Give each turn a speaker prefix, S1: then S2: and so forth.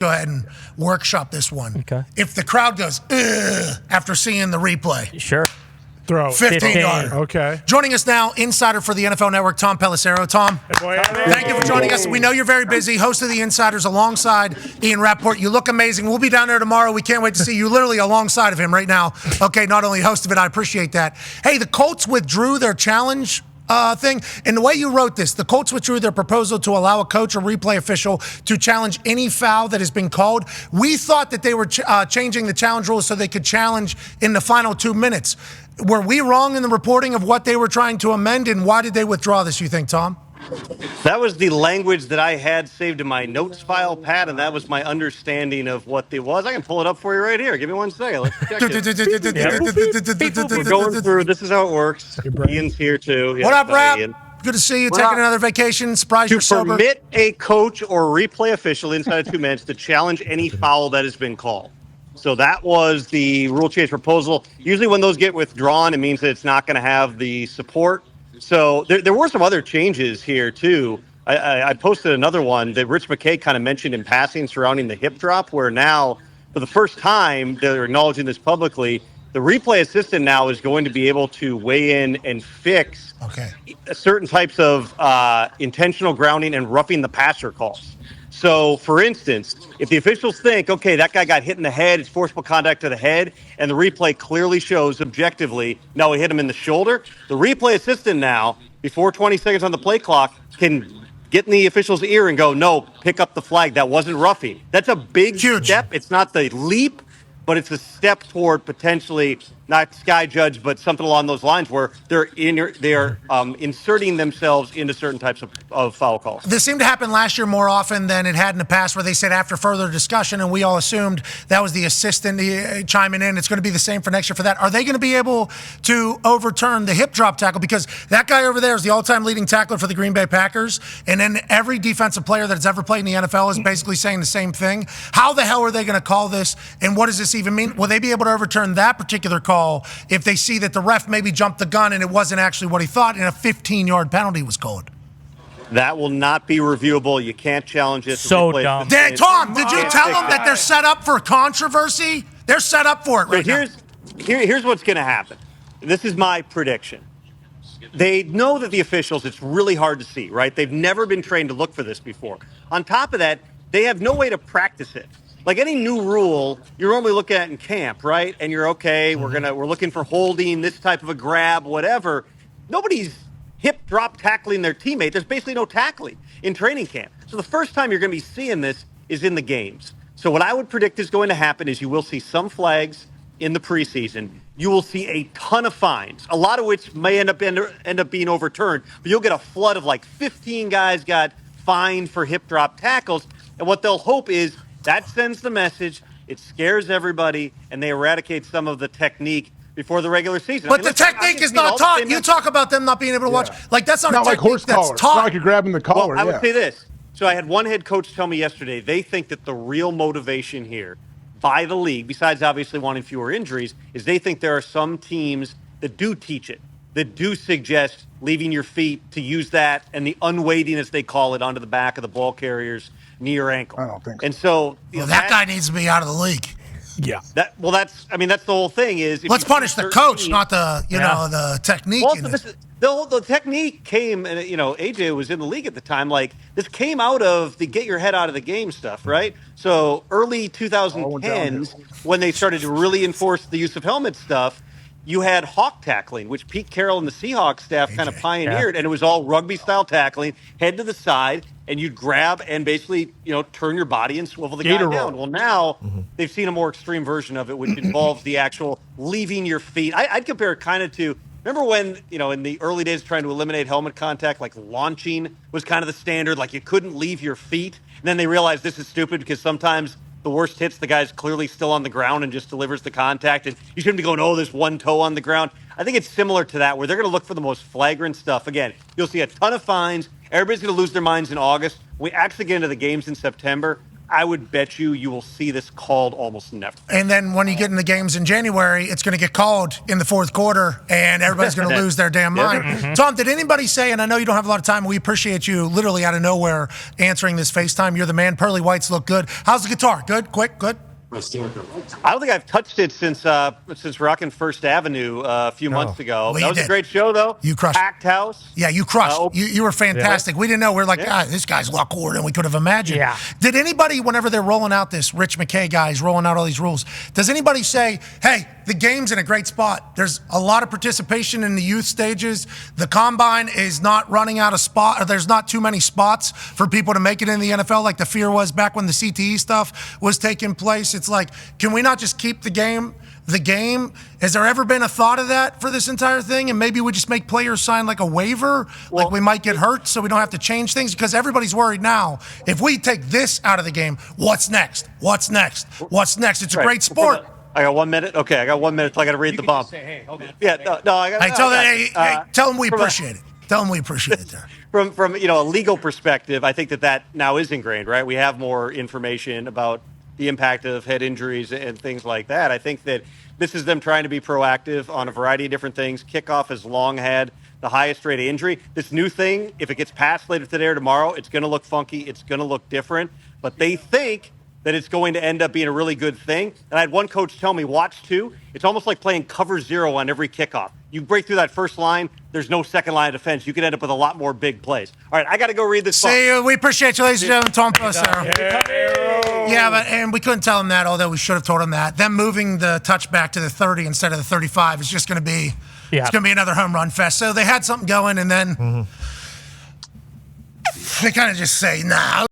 S1: Go ahead and workshop this one.
S2: Okay.
S1: If the crowd goes, ugh, after seeing the replay.
S2: Sure.
S3: Throw.
S1: 15-yard.
S3: Okay.
S1: Joining us now, insider for the NFL Network, Tom Pelissero. Tom, thank you for joining us. We know you're very busy. Host of the Insiders alongside Ian Rappaport. You look amazing. We'll be down there tomorrow. We can't wait to see you literally alongside of him right now. Okay, not only host of it, I appreciate that. Hey, the Colts withdrew their challenge thing. And the way you wrote this, the Colts withdrew their proposal to allow a coach or replay official to challenge any foul that has been called. We thought that they were changing the challenge rules so they could challenge in the final 2 minutes. Were we wrong in the reporting of what they were trying to amend, and why did they withdraw this, you think, Tom?
S4: That was the language that I had saved in my notes file, Pat, and that was my understanding of what it was. I can pull it up for you right here. Give me 1 second. Let's check it. We're going through. This is how it works. Ian's here, too.
S1: What up, Rap? Good to see you. Taking another vacation. Surprise, you're sober.
S4: To permit a coach or replay official inside of 2 minutes to challenge any foul that has been called. So that was the rule change proposal. Usually when those get withdrawn, it means that it's not going to have the support. So there were some other changes here, too. I posted another one that Rich McKay kind of mentioned in passing surrounding the hip drop, where now, for the first time, they're acknowledging this publicly, the replay assistant now is going to be able to weigh in and fix certain types of intentional grounding and roughing the passer calls. So, for instance, if the officials think, okay, that guy got hit in the head, it's forcible contact to the head, and the replay clearly shows objectively, no, he hit him in the shoulder, the replay assistant now, before 20 seconds on the play clock, can get in the official's ear and go, no, pick up the flag. That wasn't roughing. That's a big step. It's not the leap, but it's a step toward potentially not sky judge, but something along those lines where they're inserting themselves into certain types of foul calls.
S1: This seemed to happen last year more often than it had in the past, where they said after further discussion, and we all assumed that was the assistant chiming in. It's going to be the same for next year for that. Are they going to be able to overturn the hip drop tackle? Because that guy over there is the all-time leading tackler for the Green Bay Packers, and then every defensive player that's ever played in the NFL is basically saying the same thing. How the hell are they going to call this, and what does this even mean? Will they be able to overturn that particular call if they see that the ref maybe jumped the gun and it wasn't actually what he thought and a 15-yard penalty was called?
S4: That will not be reviewable. You can't challenge it.
S2: So dumb.
S1: Tom, did you tell them that they're set up for controversy? They're set up for it right now.
S4: Here's what's going to happen. This is my prediction. They know that the officials, it's really hard to see, right? They've never been trained to look for this before. On top of that, they have no way to practice it. Like any new rule, you're normally looking at in camp, right? And you're okay. We're looking for holding, this type of a grab, whatever. Nobody's hip drop tackling their teammate. There's basically no tackling in training camp. So the first time you're going to be seeing this is in the games. So what I would predict is going to happen is you will see some flags in the preseason. You will see a ton of fines, a lot of which may end up being overturned. But you'll get a flood of like 15 guys got fined for hip drop tackles. And what they'll hope is that sends the message, it scares everybody, and they eradicate some of the technique before the regular season.
S1: But the technique is not taught. You talk about them not being able to watch. Like, that's not a
S3: like
S1: technique
S3: horse
S1: that's
S3: collar.
S1: taught.
S3: It's not like you're grabbing the collar.
S4: Well, I would say this. So I had one head coach tell me yesterday, they think that the real motivation here by the league, besides obviously wanting fewer injuries, is they think there are some teams that do teach it, that do suggest leaving your feet to use that and the unweighting, as they call it, onto the back of the ball carrier's knee or ankle.
S3: I don't think so.
S4: And so
S1: that guy needs to be out of the league.
S2: Yeah.
S4: That's the whole thing is.
S1: Let's punish the coach, not the the technique.
S4: Well, the technique came, and AJ was in the league at the time. Like, this came out of the get your head out of the game stuff, right? So early 2010s, when they started to really enforce the use of helmet stuff, you had hawk tackling, which Pete Carroll and the Seahawks staff kind of pioneered, and it was all rugby-style tackling, head to the side, and you'd grab and basically, turn your body and swivel the guy down. Well, now they've seen a more extreme version of it, which involves the actual leaving your feet. I'd compare it kind of to, remember when, in the early days trying to eliminate helmet contact, like launching was kind of the standard, like you couldn't leave your feet. And then they realized this is stupid because sometimes the worst hits, the guy's clearly still on the ground and just delivers the contact. And you shouldn't be going, there's one toe on the ground. I think it's similar to that, where they're going to look for the most flagrant stuff. Again, you'll see a ton of fines. Everybody's going to lose their minds in August. We actually get into the games in September. I would bet you will see this called almost never.
S1: And then when you get in the games in January, it's going to get called in the fourth quarter, and everybody's going to lose their damn mind. Tom, did anybody say, and I know you don't have a lot of time, we appreciate you literally out of nowhere answering this FaceTime. You're the man. Pearly whites look good. How's the guitar? Good? Quick? Good?
S4: I don't think I've touched it since rocking First Avenue a few months ago.
S1: Well,
S4: that was
S1: did.
S4: a great show, though.
S1: You crushed.
S4: Packed house.
S1: Yeah, you crushed. You were fantastic. We didn't know. We were like, this guy's a lot cooler than we could have imagined.
S2: Yeah.
S1: Did anybody, whenever they're rolling out this, Rich McKay guys rolling out all these rules, does anybody say, hey, the game's in a great spot. There's a lot of participation in the youth stages. The combine is not running out of spot, or there's not too many spots for people to make it in the NFL like the fear was back when the CTE stuff was taking place. It's like, can we not just keep the game? Has there ever been a thought of that for this entire thing? And maybe we just make players sign like a waiver, like we might get hurt so we don't have to change things? Because everybody's worried now. If we take this out of the game, what's next? What's next? What's next? It's a great sport.
S4: I got 1 minute. Okay, I got 1 minute till I got to read the bump.
S5: Say, hey, hold on.
S4: Yeah, no, I got.
S1: Hey, tell them we appreciate it. Tell them we appreciate it there.
S4: From a legal perspective, I think that now is ingrained, right? We have more information about the impact of head injuries and things like that. I think that this is them trying to be proactive on a variety of different things. Kickoff has long had the highest rate of injury. This new thing, if it gets passed later today or tomorrow, it's going to look funky. It's going to look different. But they think that it's going to end up being a really good thing. And I had one coach tell me, watch two. It's almost like playing cover zero on every kickoff. You break through that first line, there's no second line of defense. You could end up with a lot more big plays. All right, I got to go read this.
S1: See you. We appreciate you, ladies and gentlemen. Tom Pelissero. Yeah, and we couldn't tell him that, although we should have told him that. Them moving the touchback to the 30 instead of the 35 is just going to be it's going to be another home run fest. So they had something going, and then they kind of just say, nah.